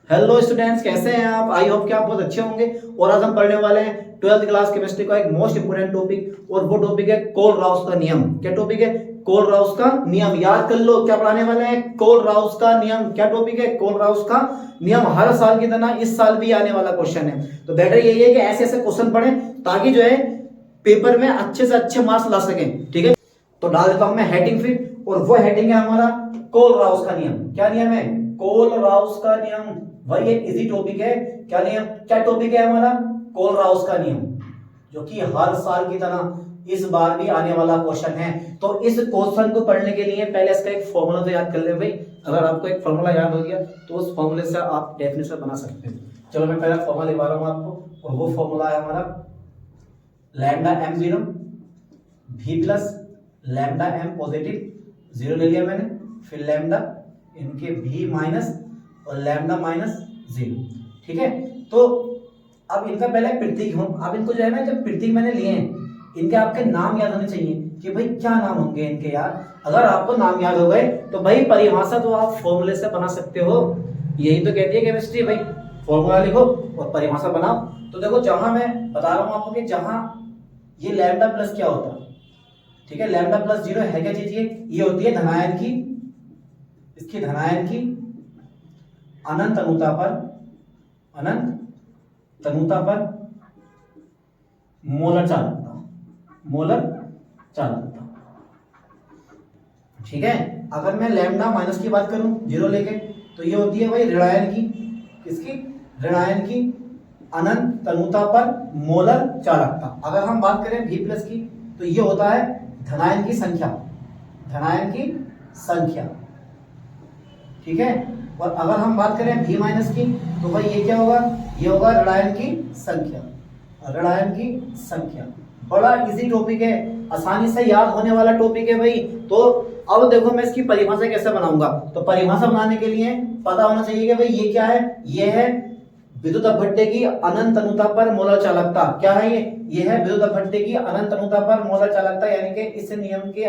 Hello students, कैसे हैं आप? आई होप कि आप बहुत अच्छे होंगे। और आज हम पढ़ने वाले हैं 12th क्लास केमिस्ट्री का एक मोस्ट इंपोर्टेंट टॉपिक, और वो टॉपिक है कोल-राउस का नियम। क्या टॉपिक है? कोल-राउस का नियम। याद कर लो क्या पढ़ाने वाले हैं, कोल-राउस का नियम। क्या टॉपिक है? कोल-राउस का नियम। हर साल की तरह इस साल भी आने वाला क्वेश्चन है, तो बेटर यही है कि ऐसे ऐसे क्वेश्चन पढ़ें ताकि जो है पेपर में अच्छे से अच्छे मार्क्स ला सकें। ठीक है, तो डाल देता हूं मैं हेडिंग फिर, और वो हेडिंग है हमारा कोल-राउस का नियम। क्या नियम है? कोल-राउस का नियम। वही एक इजी टॉपिक है। क्या नियम? क्या टॉपिक है हमारा? कोल-राउस का नियम, जो कि हर साल की तरह इस बार भी आने वाला क्वेश्चन है। तो इस क्वेश्चन को पढ़ने के लिए पहले इसका एक फॉर्मूला तो याद कर ले भाई। अगर आपको एक फॉर्मूला याद हो गया तो उस फॉर्मूले से आप डेफिनेशन बना सकते हो। चलो मैं पहला फॉर्मूला लिखवा रहा हूं आपको, और वो फॉर्मूला है हमारा lambda m0 v plus lambda m positive 0 ले लिया मैंने, फिर लैम्डा इनके v माइनस और लैम्डा माइनस 0। ठीक है, तो अब इनका पहले प्रतीक हूं। अब इनको जो है ना, जब प्रतीक मैंने लिए हैं, इनके आपके नाम याद होने चाहिए कि भाई क्या नाम होंगे इनके यार। अगर आपको नाम याद हो गए तो भाई परिभाषा तो आप फॉर्मूले से बना सकते हो। यही तो कहती है केमिस्ट्री भाई, फॉर्मूला लिखो और परिभाषा बनाओ। तो देखो, जहां मैं बता रहा हूं आपको कि जहां ये लैम्डा प्लस क्या होता है, ठीक है, लैम्डा प्लस 0 है क्या चीज? ये होती है धनायन की, इसकी धनायन की अनंत अनुता पर मोलर चालकता। ठीक है, अगर मैं लैम्डा माइनस की बात करूं 0 लेके, तो ये होती है भाई ऋणायन की, किसकी? ऋणायन की अनंत तनुता पर मोलर चालकता। अगर हम बात करें v प्लस की, तो ये होता है धनायन की संख्या। ठीक है, और अगर हम बात करें v माइनस की, तो भाई ये क्या होगा? ये होगा ऋणायन की संख्या। बड़ा इजी टॉपिक है, आसानी से याद होने वाला टॉपिक है भाई। तो अब देखो मैं इसकी परिभाषा कैसे बनाऊंगा। तो परिभाषा बनाने के लिए पता होना चाहिए कि भाई ये क्या है। ये है विद्युत अपघट्य की अनंत अनुता पर मोलर चालकता। क्या है ये है विद्युत अपघट्य की अनंत अनुता पर मोलर चालकता, यानी कि इस नियम के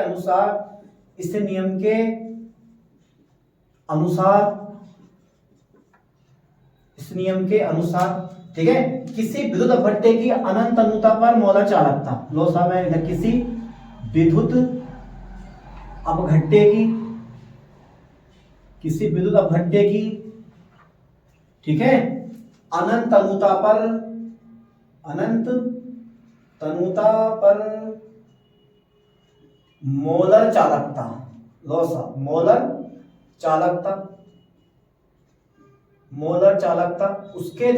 अनुसार ठीक है, किसी विद्युत अपघट्य की अनंत अनुता पर मोलर चालकता। लो साहब, मैं किसी विद्युत अपघट्य की ठीक है अनंत तनुता पर मोलर चालकता। लो साहब, मोलर चालकता उसके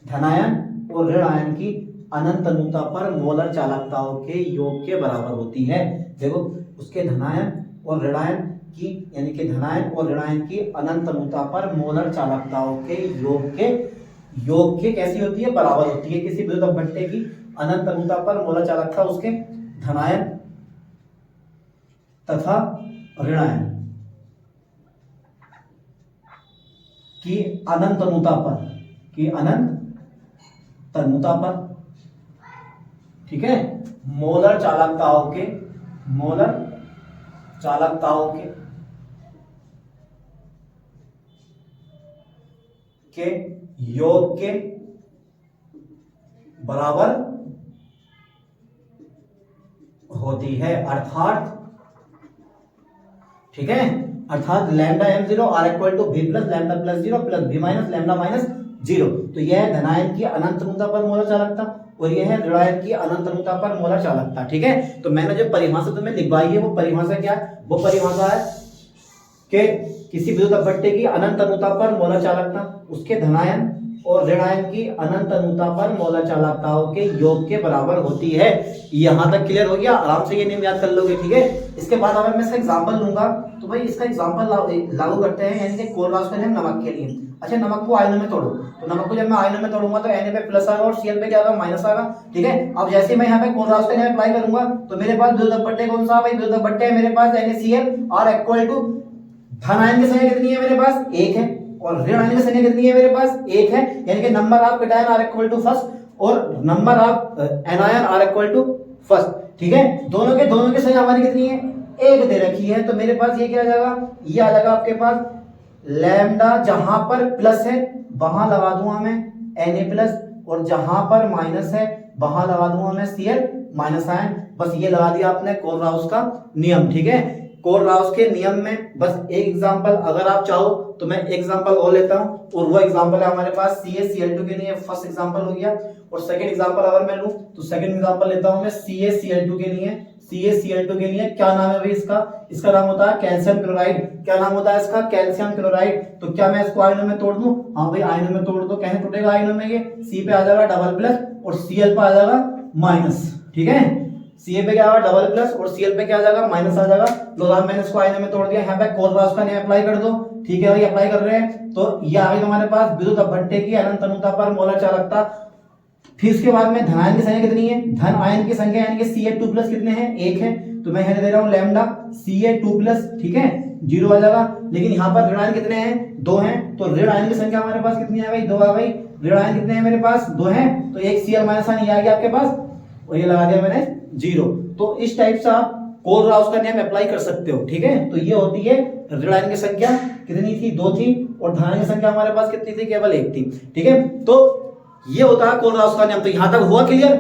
धनायन और ऋण आयन की अनंत अनुता पर मोलर चालकताओं के योग के बराबर होती है। देखो, उसके धनायन और ऋणायन की, यानी कि धनायन और ऋणायन की अनंत अनुता पर मोलर चालकताओं के योग के कैसी होती है? बराबर होती है। किसी विद्युत अपघट्य की अनंत अनुता पर मोलर चालकता उसके धनायन तथा ऋणायन की अनंत तनुता पर ठीक है मोलर चालकताओं के योग के बराबर होती है। अर्थात ठीक है, अर्थात lambda m0 are equal to v plus lambda plus 0 plus v minus lambda minus 0। तो यह है धनायन की अनंत अनुता पर मोलर चालकता, और यह है ऋणायन की अनंत अनुता पर मोलर चालकता। ठीक है, तो मैंने जो परिभाषा तुम्हें लिखवाई है, वो परिभाषा क्या है? वो परिभाषा है कि किसी विद्युत अपघट्य की अनंत अनुता पर मोलर चालकता उसके धनायन और ऋणायन की अनंत अनुता पर मोलर चालकताओं के योग के बराबर होती है। यहां तक क्लियर हो गया? आराम से ये नियम याद कर लोगे। ठीक है, इसके बाद अगर मैं इसका एग्जांपल लूंगा, तो भाई इसका एग्जांपल लागू करते हैं, यानी कि कोल-राउस का नियम नमक के लिए। अच्छा, नमक को आयनों में तोड़ो, तो नमक को जब मैं आयनों में तोड़ूंगा तो Na पे प्लस आएगा और Cl पे क्या होगा? माइनस आएगा। ठीक है, अब जैसे मैं यहाँ पे कोल-राउस का नियम अप्लाई करूंगा, तो मेरे पास विद्युत अपघट्य कौन सा? भाई विद्युत अपघट्य मेरे पास NaCl आर इक्वल टू धनायन की संख्या कितनी है मेरे पास? 1 है, और ऋण आयन की संख्या कितनी है मेरे पास? 1 है, यानी कि number of cation are equal to first और number of anion are equal to first. ठीक है, दोनों की संख्या हमारी कितनी है? 1 दे रखी है। तो मेरे पास ये क्या आ जाएगा? ये आ जाएगा आपके पास लैम्डा जहां पर प्लस है वहां लगा दूंगा मैं Na+, और जहां पर माइनस है वहां लगा दूंगा मैं Cl माइनस आयन। बस ये लगा दिया आपने कोलराउस का नियम, ठीक है। कोलराउस के नियम में बस एक एग्जांपल अगर आप चाहो तो मैं एग्जांपल और लेता हूं, और वो एग्जांपल है हमारे पास CaCl2 के लिए, फर्स्ट एग्जांपल हो गया। और सेकंड एग्जांपल अगर मैं लूं तो सेकंड एग्जांपल लेता हूं मैं CaCl2 के लिए। CaCl2 के लिए क्या नाम है भाई इसका नाम होता है कैल्शियम क्लोराइड। क्या नाम होता है इसका? Calcium chloride. तो क्या मैं इसको आयनों में तोड़ दूं? हाँ भाई आयनों में तोड़ दो। कैसे टूटेगा आयनों में? ये C पे आ जाएगा डबल प्लस और Cl पे आ जाएगा माइनस, ठीक है। Ca पे क्या आएगा डबल प्लस और Cl पे क्या आ जाएगा माइनस आ जाएगा। लो साहब मैंने इसको आयनों में तोड़ दिया। यहाँ पे कोलराउस का नियम अप्लाई कर दो, ठीक है भाई अप्लाई कर रहे हैं। तो ये आ गई तुम्हारे पास विद्युत अपभट्टे की अनंत अनुता पर मोलर चालकता। फिर इसके बाद में धन आयन की संख्या कितनी है? धन आयन की संख्या यानी कि Ca2+ कितने हैं? 1 है। तो मैं यहाँ दे रहा हूँ लैम्डा Ca2+, ठीक है 0 आ जाएगा। लेकिन यहाँ पर ऋण आयन कितने हैं? 2 हैं। तो ऋण आयन की संख्या हमारे पास कितनी है भाई? 2 आ गई। ऋण आयन कितने हैं मेरे पास? 2 हैं। तो एक Cl माइनस आयन ये आ गया आपके पास, और ये लगा दिया मैंने 0। तो इस टाइप से आप कोलराउस का नियम अप्लाई कर सकते हो, ठीक है। तो ये होती है ऋण आयन की संख्या कितनी थी? 2 थी, और धन आयन की संख्या हमारे पास कितनी थी? केवल 1 थी, ठीक है। तो ये होता है कोलराउस का नियम। तो यहां तक हुआ क्लियर?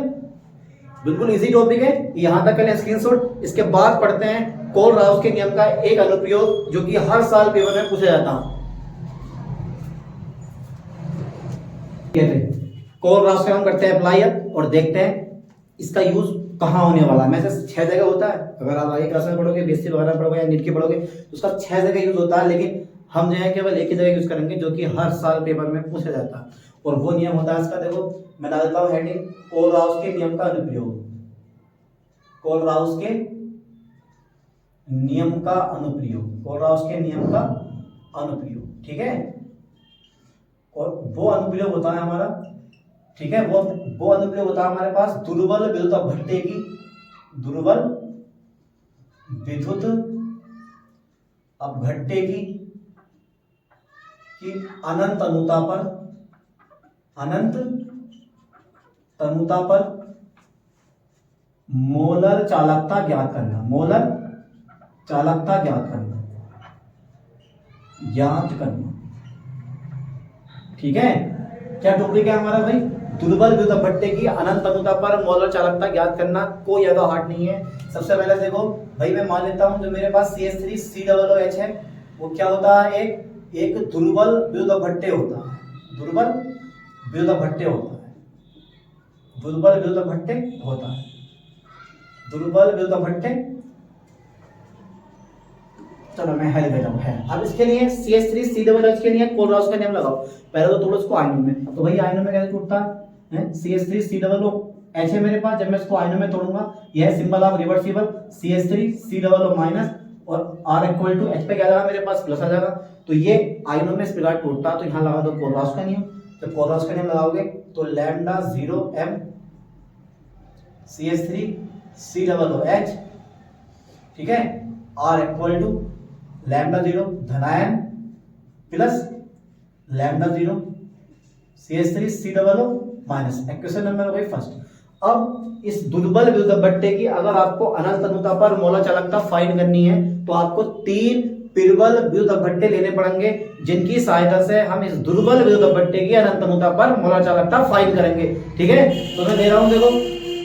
बिल्कुल इजी टॉपिक है, यहां तक करें स्क्रीनशॉट। इसके बाद पढ़ते हैं कोलराउस के नियम का एक अनुप्रयोग जो कि हर साल पेपर में पूछा जाता है। कोलराउस का हम करते हैं अप्लाई और देखते हैं इसका यूज कहां होने वाला है। मैं 6 जगह होता है, अगर आप आगे क्लास में पढ़ोगे, बीएससी वगैरह पढ़ोगे या नीट के पढ़ोगे तो उसका 6 जगह यूज होता है, लेकिन हम जो है केवल एक ही जगह यूज करेंगे जो कि हर साल पेपर में पूछा जाता है। और वो नियम होता है इसका, देखो मैं डालता हूं हेडिंग कोलराउस के नियम का अनुप्रयोग। कोलराउस के नियम का अनुप्रयोग, कोलराउस के नियम का अनुप्रयोग, ठीक है। और वो अनुप्रयोग होता है हमारा, ठीक है, वो अनुप्रयोग होता है हमारे पास दुर्बल विद्युत अपभट्टे की, दुर्बल विद्युत अपभट्टे की अनंत अनुता पर, अनंत तनुता पर मोलर चालकता ज्ञात करना, मोलर चालकता ज्ञात करना, ज्ञात करना, ठीक है। क्या टॉपिक है हमारा भाई? दुर्बल विद्युत अपभट्टे की अनंत तनुता पर मोलर चालकता ज्ञात करना। कोई ज्यादा हार्ड नहीं है। सबसे पहले देखो भाई, मैं मान लेता हूं जो मेरे पास CH3COOH है वो क्या होता है? एक दुर्बल विद्युत अपभट्टे होता है, दुर्बल विद्युत अपभट्टे होता है, दुर्बल विद्युत अपभट्टे होता है, दुर्बल विद्युत अपभट्टे। चलो मैं हेल्प देता हूं है। अब इसके लिए CH3COOH के लिए कोलराउस का नियम लगाओ। पहले तो तोड़ो इसको आयनों में। तो भाई आयनों में कैसे टूटता है? CH3COOH है मेरे पास। जब मैं इसको आयनों में तोड़ूंगा, यह symbol of reversible CH3COO minus, और R इक्वल टू H पे क्या आ जाएगा मेरे पास? प्लस आ जाएगा। तो ये आयनों में इस प्रकार टूटता। तो यहाँ लगा दो कोलराउस का नियम। जब कोलराउस का नियम लगाओगे तो लैम्डा 0m CH3COOH, ठीक है, R इक्वल टू लैम्डा 0 धनायन plus lambda 0 CH3COO minus. Equation number हो गई फर्स्ट। अब इस दुर्बल विद्युत अपभट्टे की अगर आपको अनंत तनुता पर मोलर चालकता फाइंड करनी है तो आपको 3 प्रबल विद्युत अपभट्टे लेने पड़ेंगे, जिनकी सहायता से हम इस दुर्बल विद्युत अपभट्टे की अनंत तनुता पर मोलर चालकता फाइंड करेंगे, ठीक है। तो मैं दे रहा हूं, देखो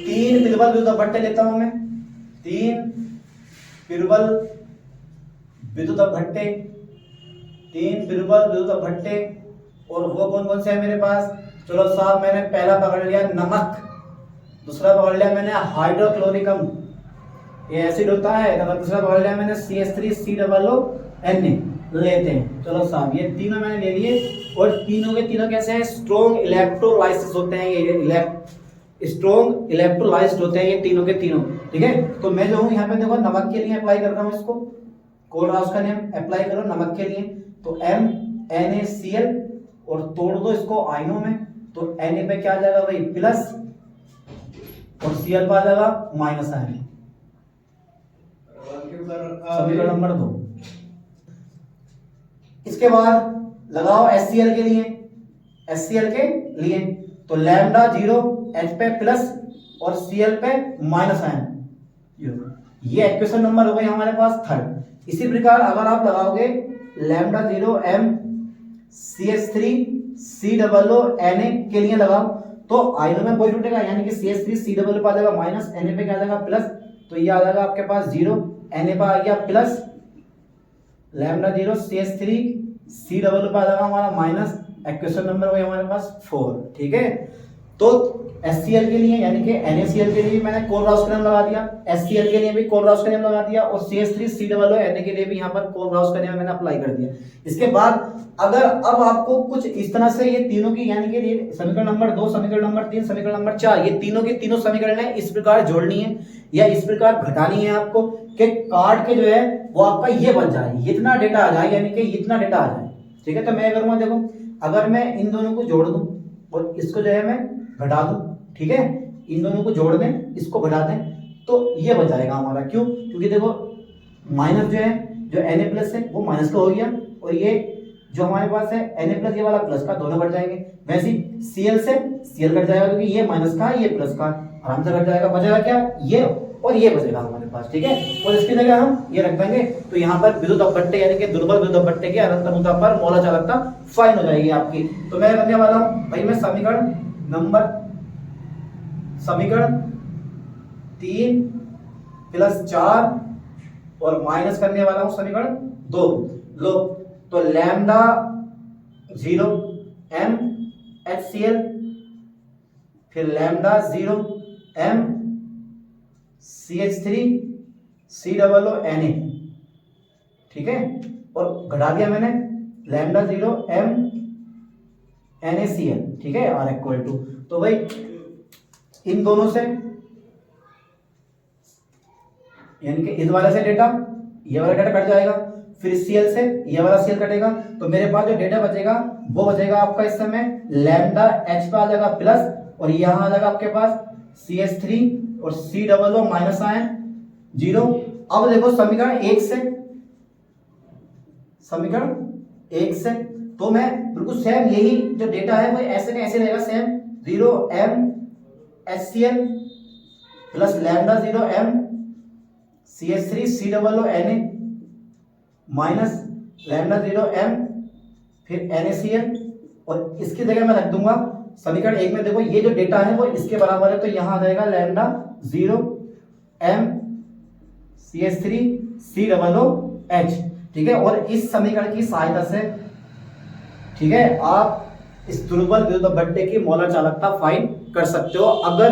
3 प्रबल विद्युत अपभट्टे लेता हूं मैं, 3 प्रबल विद्युत अपभट्टे, 3 प्रबल विद्युत अपभट्टे। और वो कौन कौन से है मेरे पास? चलो साहब, मैंने पहला पकड़ लिया नमक, दूसरा पकड़ लिया मैंने हाइड्रोक्लोरिकम, ये एसिड होता है। तो दूसरा पकड़ लिया मैंने CH3COONA लेते हैं। चलो साहब ये तीनों मैंने ले लिए, और तीनों के तीनों कैसे हैं? स्ट्रॉन्ग इलेक्ट्रोलाइसिस होते हैं, ये स्ट्रॉन्ग इलेक्ट्रोलाइज्ड होते हैं ये तीनों के तीनों, ठीक है। तो मैं जो हूँ यहाँ पे देखो नमक के लिए अप्लाई कर रहा हूँ इसको, कोलराउस का नियम अप्लाई करो नमक के लिए। तो MnACl और तोड़ दो इसको आयनों में। तो Na पे क्या आ जाएगा भाई? प्लस, और Cl पे आ जाएगा माइनस आयन। समीकरण नंबर 2। इसके बाद लगाओ HCl के लिए, HCl के लिए तो लैम्डा 0 H पे प्लस और Cl पे माइनस आयन। ये इक्वेशन नंबर हो गई हमारे पास थर्ड। इसी प्रकार अगर आप लगाओगे lambda 0 m CH3 COO Na के लिए लगाओ तो आयनों में पॉइंट उठेगा, यानी कि CH3 COO पे आ जाएगा माइनस, Na पे क्या आ जाएगा प्लस, तो ये आ जाएगा आपके पास 0, Na पे आ गया प्लस, लैम्डा 0 CH3 COO पे आ जाएगा हमारा माइनस, इक्वेशन नंबर वही हमारे पास 4। ठीक है, तो HCl के लिए यानी कि NaCl के लिए भी मैंने कोलराउस का नियम लगा दिया, HCl के लिए भी कोलराउस का नियम लगा दिया, और CH3 COO Na के लिए भी यहाँ पर कोलराउस का नियम मैंने अप्लाई कर दिया। इसके बाद अगर अब आपको कुछ इस तरह से ये तीनों की, यानी कि ये समीकरण नंबर 2, समीकरण नंबर 3, समीकरण नंबर 4, ये तीनों की तीनों समीकरण इस प्रकार जोड़नी है या इस प्रकार घटानी है आपको कि काट के जो है वो आपका ये बन जाए, इतना डेटा आ जाए, यानी कि इतना डेटा आ जाए। ठीक है, तो मैं करूँगा, देखो अगर मैं इन दोनों को जोड़ दूं और इसको जो है मैं घटा दूं, ठीक है, इन दोनों को जोड़ दें, इसको घटा दें, तो ये बच जाएगा हमारा। क्यों? क्योंकि देखो माइनस जो है, जो Na प्लस है वो माइनस का हो गया, और ये जो हमारे पास है Na प्लस, ये वाला प्लस का, दोनों कट जाएंगे। वैसे Cl से Cl कट जाएगा, क्योंकि ये माइनस का ये प्लस का, आराम से कट जाएगा। बचेगा क्या? ये और ये बचेगा हमारे पास। ठीक है, और इसकी जगह हम ये रख देंगे, तो यहाँ पर विद्युत अपव्यय यानी कि दुर्बल विद्युत अपव्यय की अनंत अनुता पर मोलर चालकता फाइन हो जाएगी आपकी। तो मैं करने वाला हूँ भाई, मैं समीकरण 3 प्लस 4 और माइनस करने वाला हूँ समीकरण 2। लो, तो लैम्डा 0 m HCl, फिर lambda 0 m CH3 COO Na, ठीक है, और घटा दिया मैंने लैम्डा 0 m NaCl, ठीक है, R इक्वल टू, तो भाई इन दोनों से, यानी कि इस वाले से डेटा, ये वाला डेटा कट जाएगा, फिर Cl से ये वाला Cl कटेगा, तो मेरे पास जो डेटा बचेगा वो बचेगा आपका इस समय लैम्डा H पे आ जाएगा प्लस, और यहाँ आ जाएगा आपके पास CH3 और COO माइनस आयन 0। अब देखो समीकरण 1 से तो मैं बिल्कुल सेम यही जो डेटा है वो ऐसे का ऐसे रहेगा same, 0 m HCl plus lambda 0 m CH3 COO Na minus lambda 0 m फिर NaCl, और इसकी जगह मैं रख दूंगा समीकरण 1 में, देखो ये जो डेटा है वो इसके बराबर है, तो यहाँ आ जाएगा lambda 0 m CH3 COO H। ठीक है, और इस समीकरण की सहायता से, ठीक है, आप इस दुर्बल विद्युत अपव्यय की मोलर चालकता फाइंड कर सकते हो, अगर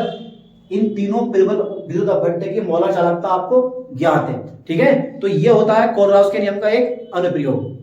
इन तीनों प्रबल विद्युत अपव्यय की मोलर चालकता आपको ज्ञात है। ठीक है, तो ये होता है कोलराउस के नियम का एक अनुप्रयोग।